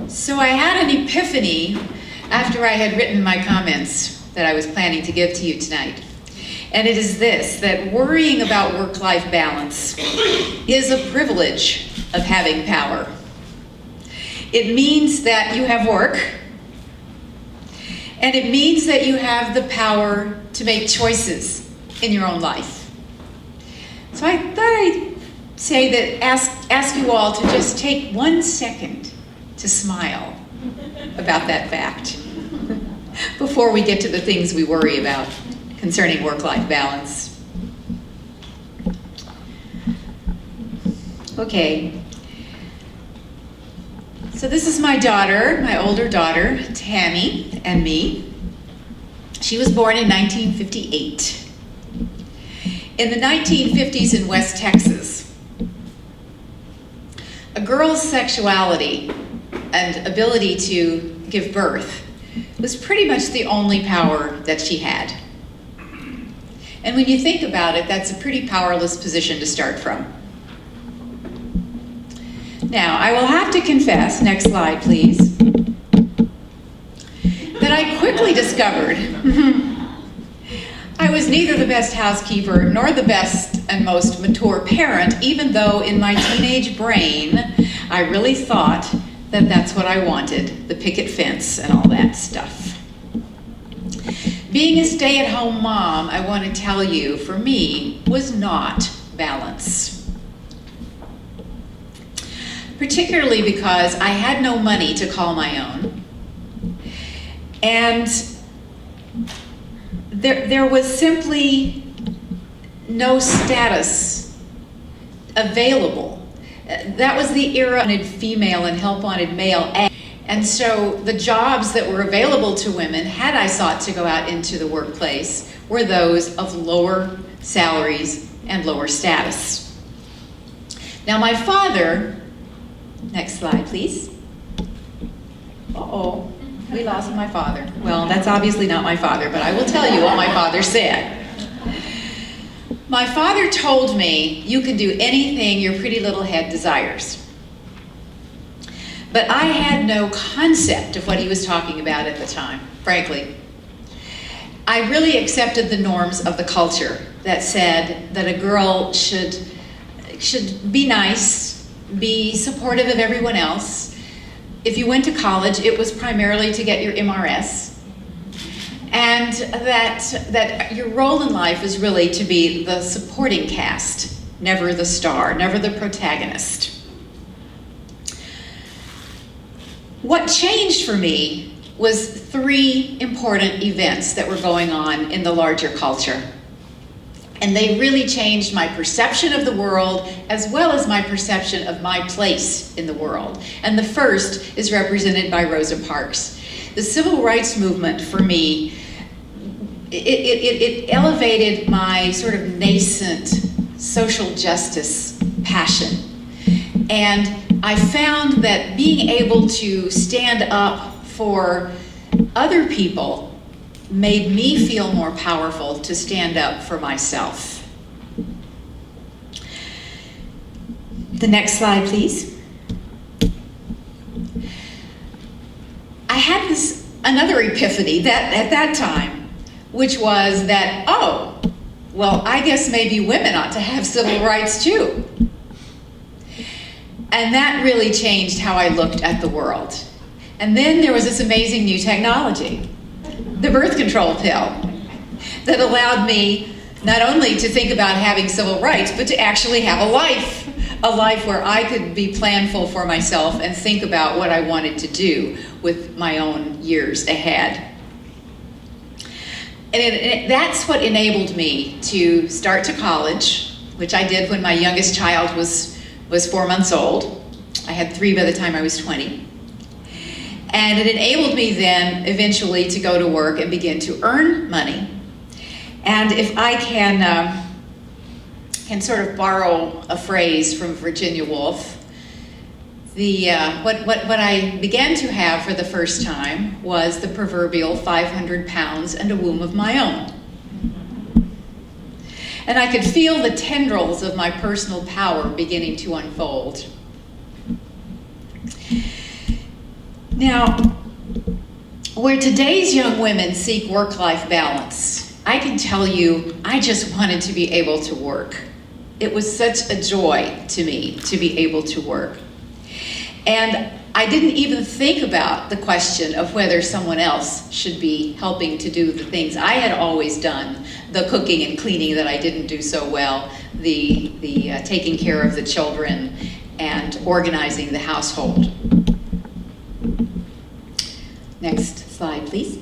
So I had an epiphany after I had written my comments that I was planning to give to you tonight. And it is this, that worrying about work-life balance is a privilege of having power. It means that you have work, and it means that you have the power to make choices in your own life. So I thought I'd say that ask you all to just take 1 second to smile about that fact before we get to the things we worry about concerning work-life balance. Okay. So this is my daughter, my older daughter, Tammy, and me. She was born in 1958. In the 1950s in West Texas, a girl's sexuality and ability to give birth was pretty much the only power that she had. And when you think about it, that's a pretty powerless position to start from. Now, I will have to confess, next slide please, that I quickly discovered I was neither the best housekeeper nor the best and most mature parent, even though in my teenage brain, I really thought that that's what I wanted, the picket fence and all that stuff. Being a stay-at-home mom, I want to tell you, for me, was not balance. Particularly because I had no money to call my own. And there was simply no status available. That was the era wanted female and help wanted male. And so the jobs that were available to women, had I sought to go out into the workplace, were those of lower salaries and lower status. Now my father, next slide please. Uh-oh, we lost my father. Well, that's obviously not my father, but I will tell you what my father said. My father told me, you can do anything your pretty little head desires. But I had no concept of what he was talking about at the time, frankly. I really accepted the norms of the culture that said that a girl should be nice, be supportive of everyone else. If you went to college, it was primarily to get your MRS. And that your role in life is really to be the supporting cast, never the star, never the protagonist. What changed for me was 3 important events that were going on in the larger culture. And they really changed my perception of the world as well as my perception of my place in the world. And the first is represented by Rosa Parks. The civil rights movement for me, it elevated my sort of nascent social justice passion. And I found that being able to stand up for other people made me feel more powerful to stand up for myself. The next slide, please. I had another epiphany at that time, which was that, oh, well, I guess maybe women ought to have civil rights too. And that really changed how I looked at the world. And then there was this amazing new technology, the birth control pill, that allowed me not only to think about having civil rights, but to actually have a life where I could be planful for myself and think about what I wanted to do with my own years ahead. And that's what enabled me to start to college, which I did when my youngest child was 4 months old. I had 3 by the time I was 20. And it enabled me then eventually to go to work and begin to earn money. And if I can sort of borrow a phrase from Virginia Woolf, what I began to have for the first time was the proverbial 500 pounds and a womb of my own. And I could feel the tendrils of my personal power beginning to unfold. Now, where today's young women seek work-life balance, I can tell you, I just wanted to be able to work. It was such a joy to me to be able to work. And I didn't even think about the question of whether someone else should be helping to do the things I had always done, the cooking and cleaning that I didn't do so well, the taking care of the children, and organizing the household. Next slide, please.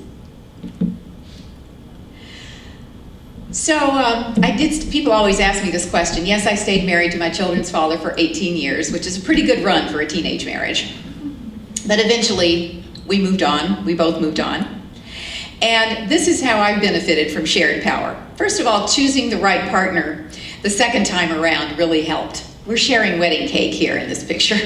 So people always ask me this question. Yes, I stayed married to my children's father for 18 years, which is a pretty good run for a teenage marriage. But eventually, we moved on. We both moved on. And this is how I've benefited from shared power. First of all, choosing the right partner the second time around really helped. We're sharing wedding cake here in this picture.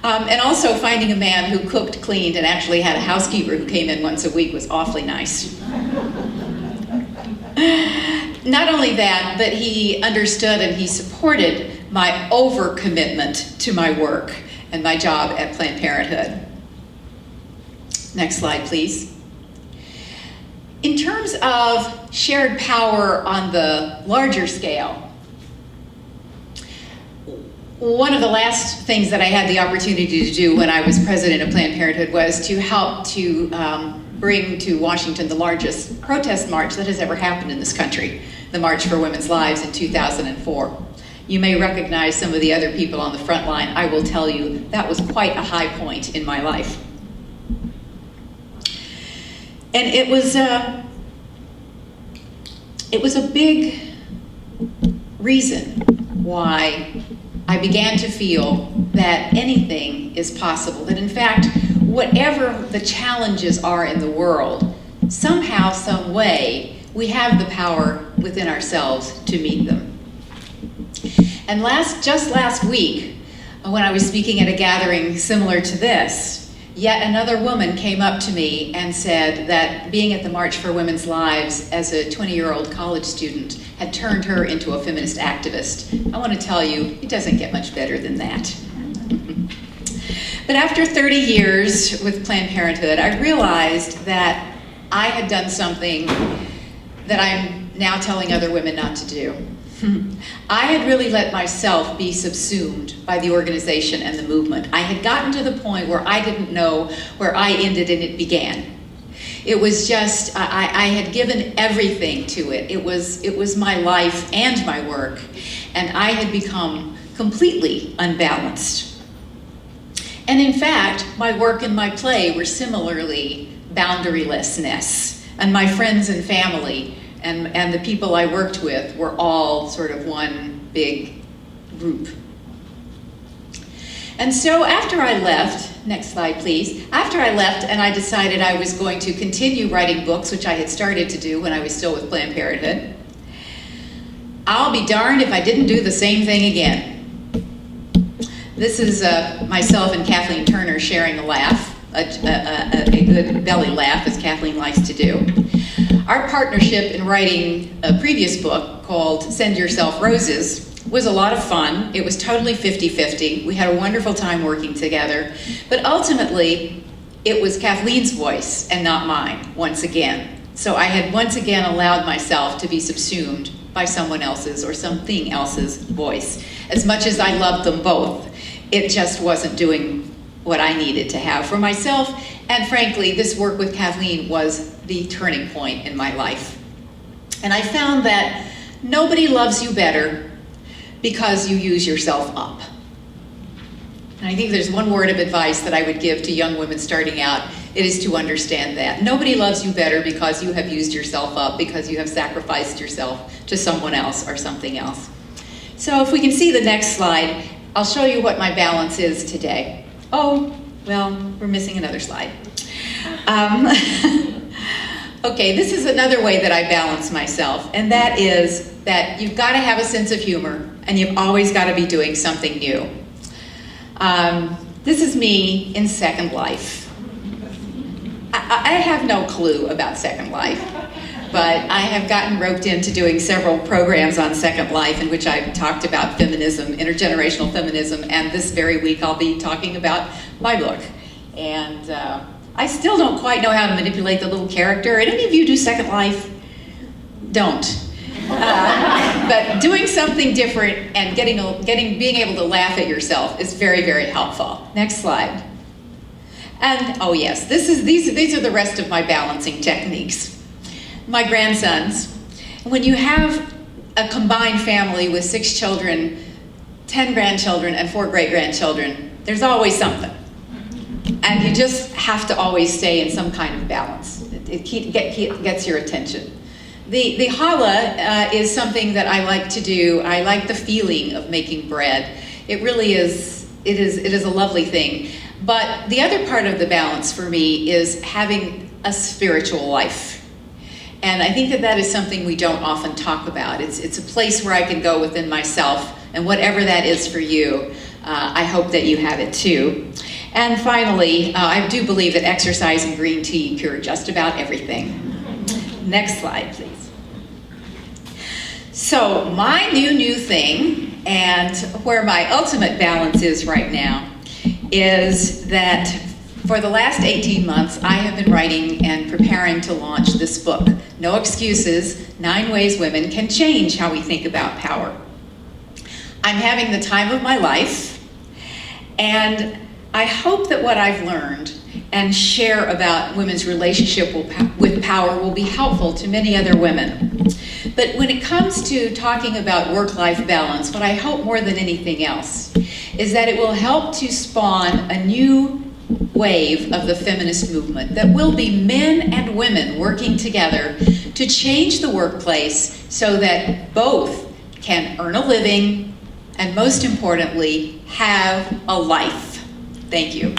And also finding a man who cooked, cleaned, and actually had a housekeeper who came in once a week was awfully nice. Not only that, but he understood and he supported my overcommitment to my work and my job at Planned Parenthood. Next slide, please. In terms of shared power on the larger scale, one of the last things that I had the opportunity to do when I was president of Planned Parenthood was to help to bring to Washington the largest protest march that has ever happened in this country, the March for Women's Lives in 2004. You may recognize some of the other people on the front line. I will tell you, that was quite a high point in my life. And it was a big reason why I began to feel that anything is possible, that in fact, whatever the challenges are in the world, somehow, some way, we have the power within ourselves to meet them. And just last week, when I was speaking at a gathering similar to this, yet another woman came up to me and said that being at the March for Women's Lives as a 20-year-old college student had turned her into a feminist activist. I want to tell you, it doesn't get much better than that. But after 30 years with Planned Parenthood, I realized that I had done something that I'm now telling other women not to do. I had really let myself be subsumed by the organization and the movement. I had gotten to the point where I didn't know where I ended and it began. It was just, I had given everything to it. It was my life and my work, and I had become completely unbalanced. And in fact, my work and my play were similarly boundarylessness, and my friends and family and the people I worked with were all sort of one big group. And so after I left, next slide please, after I left and I decided I was going to continue writing books, which I had started to do when I was still with Planned Parenthood, I'll be darned if I didn't do the same thing again. This is myself and Kathleen Turner sharing a laugh, a good belly laugh, as Kathleen likes to do. Our partnership in writing a previous book called Send Yourself Roses was a lot of fun. It was totally 50-50. We had a wonderful time working together. But ultimately, it was Kathleen's voice and not mine, once again. So I had once again allowed myself to be subsumed by someone else's or something else's voice. As much as I loved them both, it just wasn't doing what I needed to have for myself. And frankly, this work with Kathleen was the turning point in my life. And I found that nobody loves you better because you use yourself up. And I think there's one word of advice that I would give to young women starting out. It is to understand that. Nobody loves you better because you have used yourself up, because you have sacrificed yourself to someone else or something else. So if we can see the next slide, I'll show you what my balance is today. Oh, well, we're missing another slide. Okay, this is another way that I balance myself, and that is that you've got to have a sense of humor, and you've always got to be doing something new. This is me in Second Life. I have no clue about Second Life, but I have gotten roped into doing several programs on Second Life in which I've talked about feminism, intergenerational feminism, and this very week I'll be talking about my book. And I still don't quite know how to manipulate the little character. And any of you do Second Life? Don't. But doing something different and being able to laugh at yourself is very, very helpful. Next slide. And oh yes, these are the rest of my balancing techniques. My grandsons. When you have a combined family with 6 children, 10 grandchildren, and 4 great-grandchildren, there's always something. And you just have to always stay in some kind of balance. It gets your attention. The challah is something that I like to do. I like the feeling of making bread. It really is, it is a lovely thing. But the other part of the balance for me is having a spiritual life. And I think that is something we don't often talk about. It's a place where I can go within myself, and whatever that is for you, I hope that you have it too. And finally, I do believe that exercise and green tea cure just about everything. Next slide, please. So my new thing, and where my ultimate balance is right now, is that for the last 18 months, I have been writing and preparing to launch this book, No Excuses, 9 Ways Women Can Change How We Think About Power. I'm having the time of my life, and I hope that what I've learned and share about women's relationship with power will be helpful to many other women. But when it comes to talking about work-life balance, what I hope more than anything else is that it will help to spawn a new wave of the feminist movement that will be men and women working together to change the workplace so that both can earn a living and, most importantly, have a life. Thank you.